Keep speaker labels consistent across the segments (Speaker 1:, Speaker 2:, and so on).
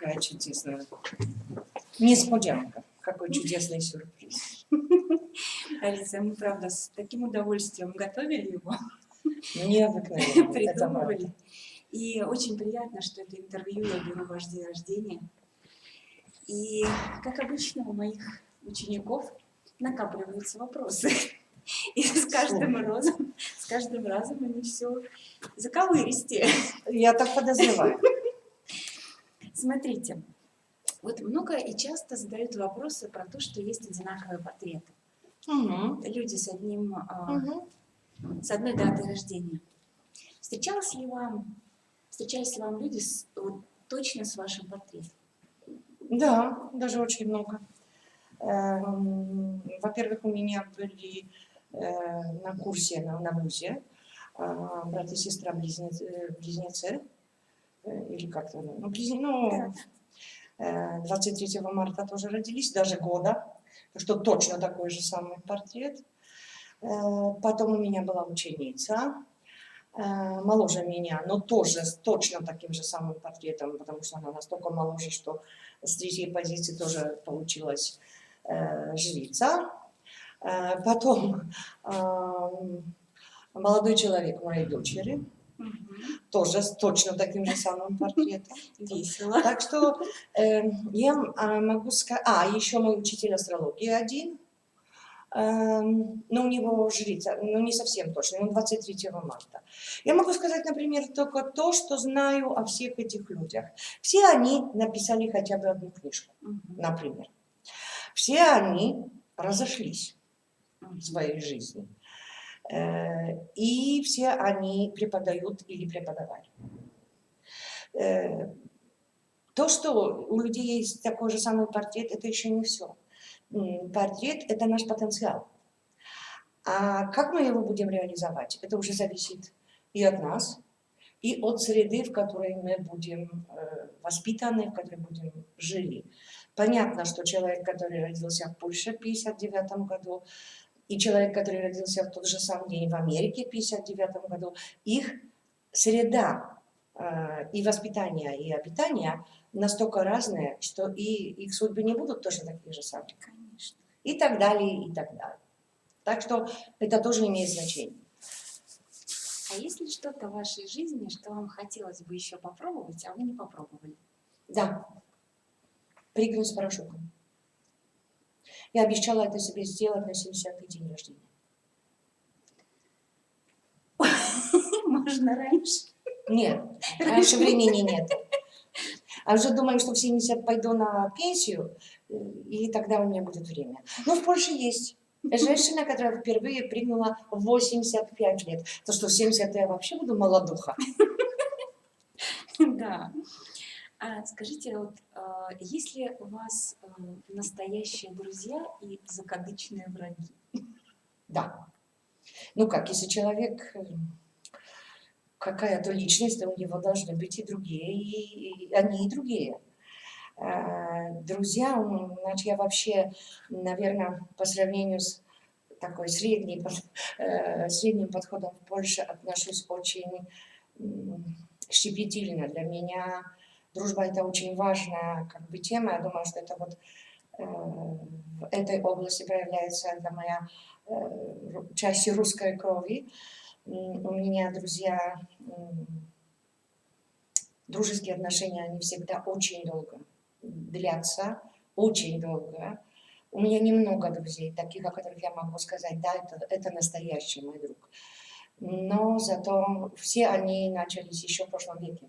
Speaker 1: какая чудесная несподянка. Какой чудесный сюрприз.
Speaker 2: Алиса, мы, правда, с таким удовольствием готовили его,
Speaker 1: Необыкновенно.
Speaker 2: придумывали. И очень приятно, что это интервью я беру в ваш день рождения. И, как обычно, у моих учеников накапливаются вопросы. И с каждым разом они все заковыристее.
Speaker 1: Я так подозреваю.
Speaker 2: Смотрите, вот много и часто задают вопросы про то, что есть одинаковые портреты.
Speaker 1: Угу.
Speaker 2: Люди с одной датой рождения. Встречались ли вам люди вот, точно с вашим портретом?
Speaker 1: Да, даже очень много. Во-первых, у меня были на курсе на ВУЗе брат и сестра близнецы, или как-то, 23 марта тоже родились, даже года, что точно такой же самый портрет. Потом у меня была ученица, моложе меня, но тоже с точно таким же самым портретом, потому что она настолько моложе, что с третьей позиции тоже получилась жрица. Потом молодой человек моей дочери, тоже с точно таким же самым портретом.
Speaker 2: Весело.
Speaker 1: Так что я могу сказать... еще мой учитель астрологии один, но у него жрица, не совсем точно, он 23 марта. Я могу сказать, например, только то, что знаю о всех этих людях. Все они написали хотя бы одну книжку, например. Все они разошлись в своей жизни. И все они преподают или преподавали. То, что у людей есть такой же самый портрет, это еще не все. Портрет – это наш потенциал. А как мы его будем реализовать, это уже зависит и от нас, и от среды, в которой мы будем воспитаны, в которой будем жили. Понятно, что человек, который родился в Польше в 1959 году, и человек, который родился в тот же самый день в Америке в 1959 году, их среда и воспитание, и обитание настолько разные, что и их судьбы не будут точно такие же самые.
Speaker 2: Конечно.
Speaker 1: И так далее, и так далее. Так что это тоже имеет значение.
Speaker 2: А есть ли что-то в вашей жизни, что вам хотелось бы еще попробовать, а вы не попробовали?
Speaker 1: Да. Прыгнуть с парашютом. Я обещала это себе сделать на 70-й день рождения.
Speaker 2: Можно раньше?
Speaker 1: Нет, раньше времени нет. А уже думаю, что в 70 пойду на пенсию, и тогда у меня будет время. Но в Польше есть женщина, которая впервые прыгнула в 85 лет. То, что в 70 я вообще буду молодуха.
Speaker 2: Да. Скажите, вот, есть ли у вас настоящие друзья и закадычные враги?
Speaker 1: Да. Ну как, если человек какая-то личность, то у него должны быть и другие, и они, и другие. Друзья, значит, я вообще, наверное, по сравнению с такой средним подходом в Польше отношусь очень щепетильно. Для меня дружба – это очень важная тема. Я думаю, что это вот в этой области проявляется это моя часть русской крови. У меня друзья, дружеские отношения, они всегда очень долго длятся, очень долго. У меня немного друзей, таких, о которых я могу сказать, да, это настоящий мой друг. Но зато все они начались еще в прошлом веке.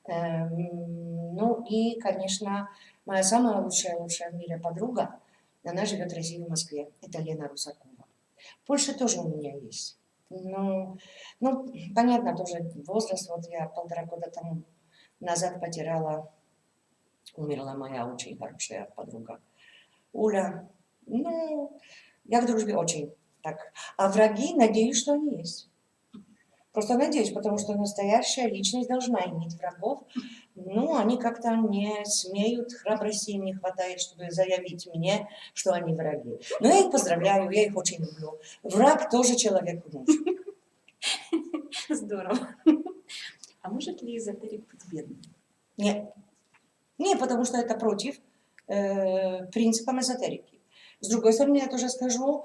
Speaker 1: Ну и, конечно, моя самая лучшая в мире подруга, она живет в России, в Москве, это Лена Русакова. В Польше тоже у меня есть. Ну, понятно, тоже возраст, вот я 1,5 года тому назад умерла моя очень хорошая подруга Уля. Ну, я к дружбе очень так. А враги, надеюсь, что они есть. Просто надеюсь, потому что настоящая личность должна иметь врагов. Ну, они как-то не смеют, храбрости им не хватает, чтобы заявить мне, что они враги. Но я их поздравляю, я их очень люблю. Враг тоже человеку нужен.
Speaker 2: Здорово. А может ли эзотерик быть бедным?
Speaker 1: Нет. Не, потому что это против принципам эзотерики. С другой стороны, я тоже скажу,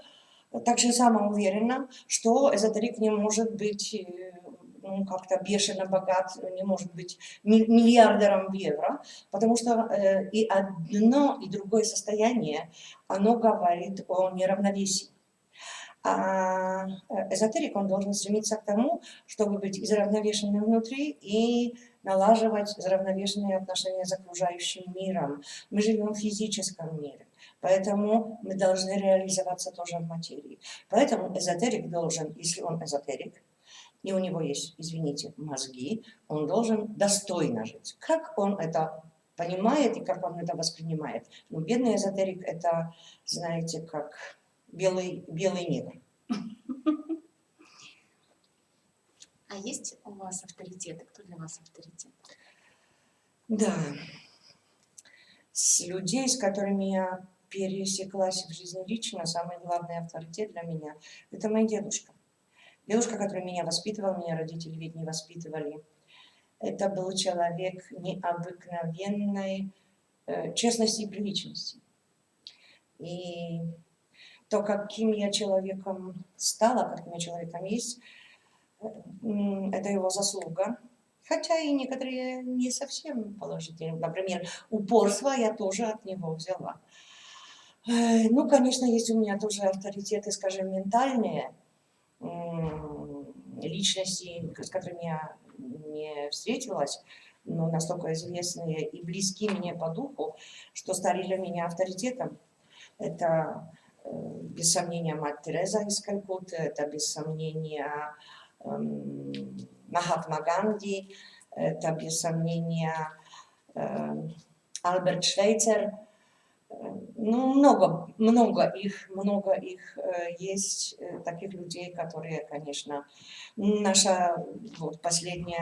Speaker 1: так же самоуверенно, что эзотерик не может быть ну, как-то бешено богат, не может быть миллиардером в евро, потому что и одно, и другое состояние, оно говорит о неравновесии. А эзотерик, он должен стремиться к тому, чтобы быть изравновешенным внутри и налаживать изравновешенные отношения с окружающим миром. Мы живем в физическом мире, поэтому мы должны реализоваться тоже в материи. Поэтому эзотерик должен, если он эзотерик, и у него есть, извините, мозги, он должен достойно жить. Как он это понимает и как он это воспринимает. Ну, бедный эзотерик – это, знаете, как белый негр.
Speaker 2: А есть у вас авторитеты? Кто для вас авторитет?
Speaker 1: Да. С людей, с которыми я пересеклась в жизни лично, самый главный авторитет для меня – это мой дедушка. Дедушка, который меня воспитывал, меня родители ведь не воспитывали. Это был человек необыкновенной честности и приличности. И то, каким я человеком стала, каким я человеком есть, это его заслуга. Хотя и некоторые не совсем положительные. Например, упорство я тоже от него взяла. Ну, конечно, есть у меня тоже авторитеты, скажем, ментальные, личности, с которыми я не встретилась, но настолько известные и близки мне по духу, что стали для меня авторитетом. Это, без сомнения, мать Тереза из Калькутты, это, без сомнения, Махатма Ганди, это, без сомнения, Альберт Швейцер. Ну, много их есть, таких людей, которые, конечно, наша вот последний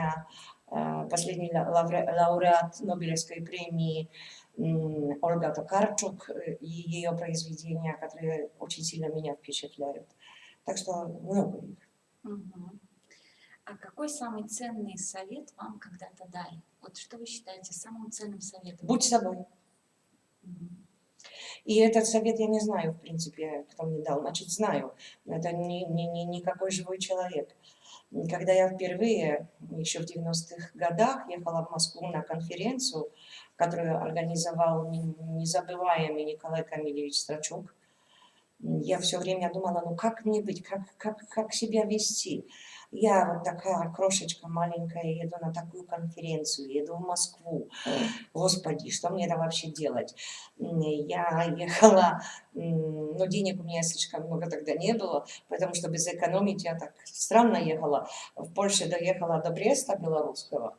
Speaker 1: лауреат Нобелевской премии Ольга Токарчук и ее произведения, которые очень сильно меня впечатляют. Так что много их.
Speaker 2: Угу. А какой самый ценный совет вам когда-то дали? Вот что вы считаете самым ценным советом?
Speaker 1: Будь собой.
Speaker 2: Угу.
Speaker 1: И этот совет я не знаю, в принципе, кто мне дал. Значит, знаю. Это никакой живой человек. Когда я впервые, еще в 90-х годах, ехала в Москву на конференцию, которую организовал незабываемый Николай Камильевич Страчук, я все время думала, ну как мне быть, как себя вести. Я вот такая крошечка маленькая, еду на такую конференцию, еду в Москву. Господи, что мне это вообще делать? Я ехала, но денег у меня слишком много тогда не было, потому что без экономить я так странно ехала. В Польше доехала до Бреста белорусского,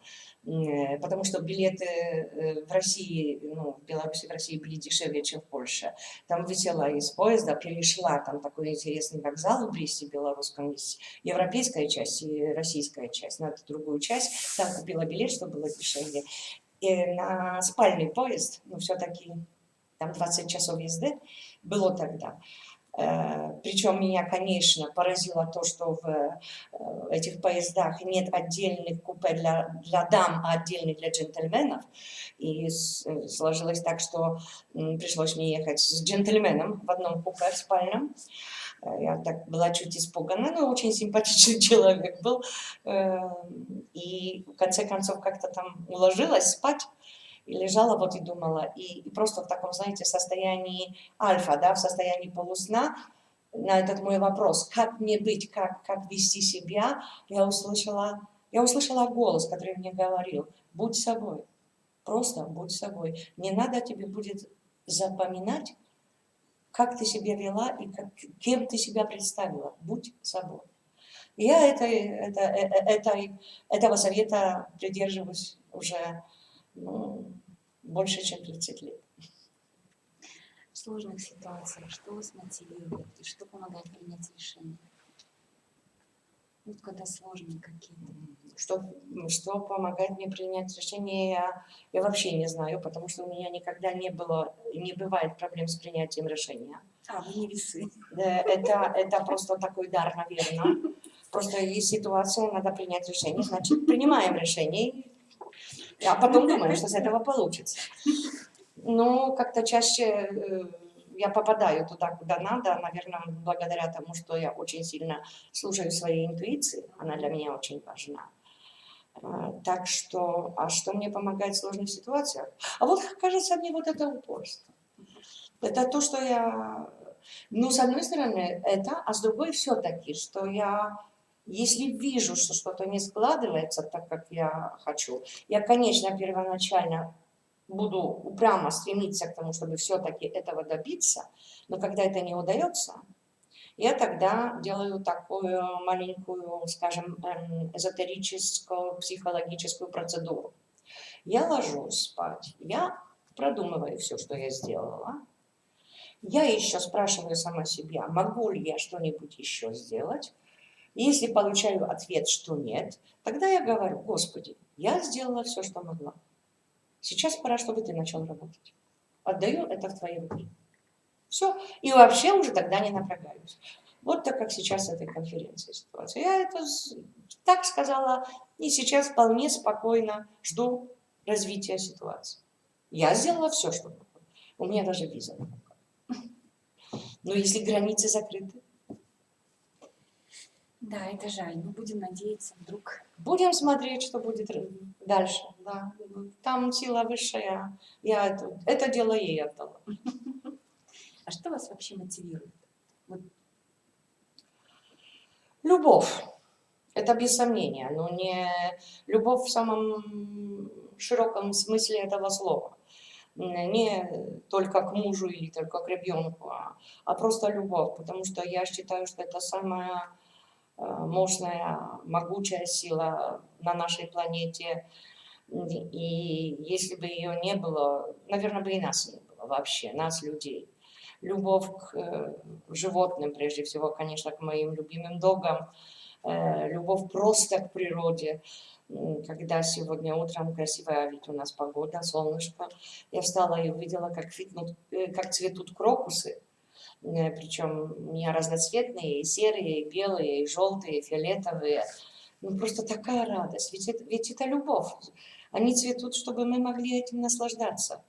Speaker 1: потому что билеты в России, ну, в Беларуси, в России были дешевле, чем в Польше. Там высела из поезда, перешла, там такой интересный вокзал в Бресте белорусском, есть европейская часть и российская часть, на эту другую часть, там купила билет, чтобы было дешевле. И на спальный поезд, ну, все-таки там 20 часов езды было тогда. Причем меня, конечно, поразило то, что в этих поездах нет отдельных купе для дам, а отдельных для джентльменов. И сложилось так, что пришлось мне ехать с джентльменом в одном купе в спальном. Я так была чуть испугана, но очень симпатичный человек был. И в конце концов как-то там уложилась спать. И лежала вот и думала, и просто в таком, знаете, состоянии альфа, да, в состоянии полусна, на этот мой вопрос, как мне быть, как вести себя, я услышала голос, который мне говорил, будь собой, просто будь собой. Не надо тебе будет запоминать, как ты себя вела и кем ты себя представила, будь собой. И я этого совета придерживаюсь уже больше, чем 30 лет.
Speaker 2: В сложных ситуациях что вас мотивирует и что помогает принять решение? Вот когда сложные какие-то.
Speaker 1: Что помогает мне принять решение, я вообще не знаю, потому что у меня никогда не бывает проблем с принятием решения.
Speaker 2: А, вы не весы.
Speaker 1: Это просто такой дар, наверное. Просто есть ситуация, надо принять решение, значит, принимаем решение. А потом думаем, что с этого получится. Но как-то чаще я попадаю туда, куда надо, наверное, благодаря тому, что я очень сильно слушаю своей интуиции, она для меня очень важна. Так что, а что мне помогает в сложных ситуациях? А вот, кажется, мне вот это упорство. Это то, что я... Ну, с одной стороны, это, а с другой все-таки, что я, если вижу, что что-то не складывается так, как я хочу, я, конечно, первоначально буду упрямо стремиться к тому, чтобы все-таки этого добиться, но когда это не удается, я тогда делаю такую маленькую, скажем, эзотерическую, психологическую процедуру. Я ложусь спать, я продумываю все, что я сделала. Я еще спрашиваю сама себя, могу ли я что-нибудь еще сделать. И если получаю ответ, что нет, тогда я говорю, Господи, я сделала все, что могла. Сейчас пора, чтобы ты начал работать. Отдаю это в твои руки. Все. И вообще уже тогда не напрягаюсь. Вот так, как сейчас с этой конференцией ситуация. Я это так сказала, и сейчас вполне спокойно жду развития ситуации. Я сделала все, что могла. У меня даже виза на руках. Но если границы закрыты,
Speaker 2: Да, это жаль. Мы будем надеяться, вдруг.
Speaker 1: будем смотреть, что будет дальше. Да. Там сила высшая. Я это дело ей отдала.
Speaker 2: А что вас вообще мотивирует? Вот.
Speaker 1: Любовь. Это без сомнения, но не любовь в самом широком смысле этого слова. Не только к мужу или только к ребенку, а просто любовь. Потому что я считаю, что это самая мощная, могучая сила на нашей планете. И если бы ее не было, наверное, бы и нас не было вообще, нас, людей. Любовь к животным, прежде всего, конечно, к моим любимым догам, любовь просто к природе. Когда сегодня утром красивая, ведь у нас погода, солнышко, я встала и увидела, как цветут крокусы. Причем у меня разноцветные, и серые, и белые, и желтые, и фиолетовые. Ну, просто такая радость. Ведь это любовь. Они цветут, чтобы мы могли этим наслаждаться.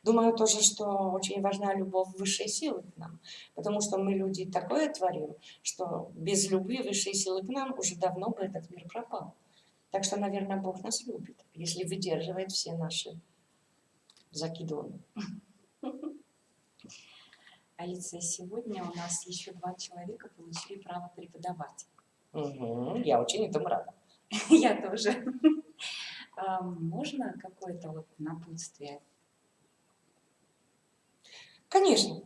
Speaker 1: Думаю тоже, что очень важна любовь высшей силы к нам, потому что мы, люди, такое творим, что без любви высшей силы к нам уже давно бы этот мир пропал. Так что, наверное, Бог нас любит, если выдерживает все наши закидоны.
Speaker 2: Алиция, сегодня у нас еще 2 человека получили право преподавать.
Speaker 1: Угу, я очень этому рада.
Speaker 2: Я тоже. Можно какое-то вот напутствие?
Speaker 1: Конечно,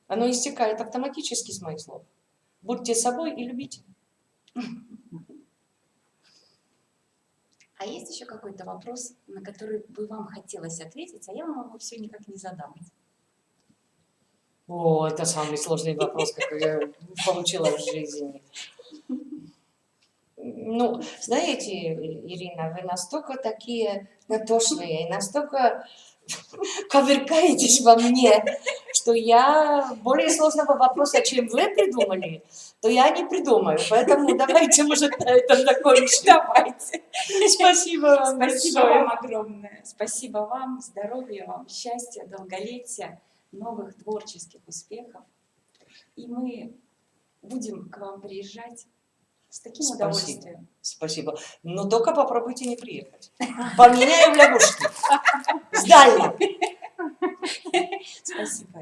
Speaker 1: оно истекает автоматически с моих слов. Будьте собой и любите.
Speaker 2: А есть еще какой-то вопрос, на который бы вам хотелось ответить, а я вам его все никак не задам?
Speaker 1: О, это самый сложный вопрос, какой я получила в жизни. Ну, знаете, Ирина, вы настолько такие натошные, настолько ковыркаетесь во мне, что я более сложного вопроса, чем вы придумали, то я не придумаю. Поэтому давайте, может, на этом закончим.
Speaker 2: Давайте.
Speaker 1: Спасибо вам
Speaker 2: Спасибо
Speaker 1: большое.
Speaker 2: вам огромное. Спасибо вам, здоровья вам, счастья, долголетия, новых творческих успехов. И мы будем к вам приезжать с таким удовольствием.
Speaker 1: Спасибо. Но только попробуйте не приехать. Поменяю лягушки. Сдально.
Speaker 2: Спасибо.